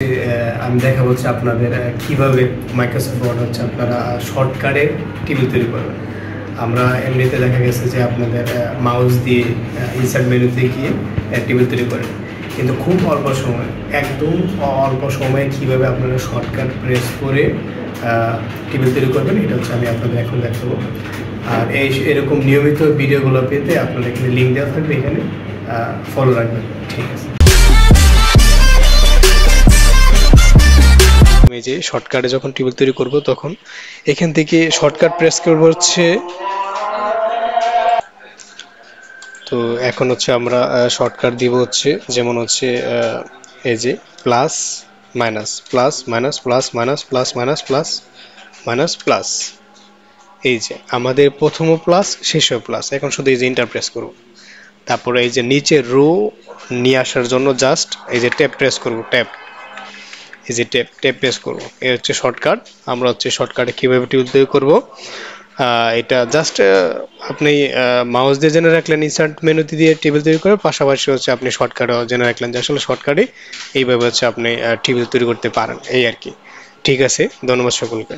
আমি দেখাবো হচ্ছে আপনাদের কিভাবে মাইক্রোসফট ওয়ার্ড হচ্ছে আপনারা শর্টকাটে টেবিল তৈরি করবেন। আমরা এমনিতে দেখা গেছে যে আপনাদের মাউস দিয়ে ইনসার্ট মেনুতে গিয়ে টেবিল তৈরি করেন, কিন্তু খুব অল্প সময়, একদম অল্প সময়ে কীভাবে আপনারা শর্টকাট প্রেস করে টেবিল তৈরি করবেন এটা হচ্ছে আমি আপনাদের এখন দেখাবো। আর এরকম নিয়মিত ভিডিওগুলো পেতে আপনারা এখানে লিঙ্ক দেওয়া থাকবে, এখানে ফলো রাখবেন। ঠিক আছে, আমি যে শর্টকাটে যখন টেবিল তৈরি করব তখন এখান থেকে শর্টকাট প্রেস করব হচ্ছে, তো এখন হচ্ছে আমরা শর্টকাট দিব হচ্ছে, যেমন হচ্ছে এই যে plus minus plus minus plus minus plus minus plus minus plus, এই যে আমাদের প্রথমও প্লাস শেষও প্লাস। এখন শুধু এই যে ইন্টার প্রেস করব, তারপরে এই যে নিচে রো নিয়ে আসার জন্য জাস্ট এই যে ট্যাব প্রেস করব, ট্যাব, এই যে ট্যাব ট্যাব প্রেস করব। এই হচ্ছে শর্টকাট। আমরা হচ্ছে শর্টকাটে কীভাবে টেবিল তৈরি করব এটা জাস্ট আপনি মাউস দিয়ে জেনে রাখলেন, ইনসার্ট মেনুতে দিয়ে টেবিল তৈরি করে, পাশাপাশি হচ্ছে আপনি শর্টকাটও জেনে রাখলেন যে আসলে শর্টকাটে এইভাবে হচ্ছে আপনি টেবিল তৈরি করতে পারেন, এই আর কি। ঠিক আছে, ধন্যবাদ সকলকে।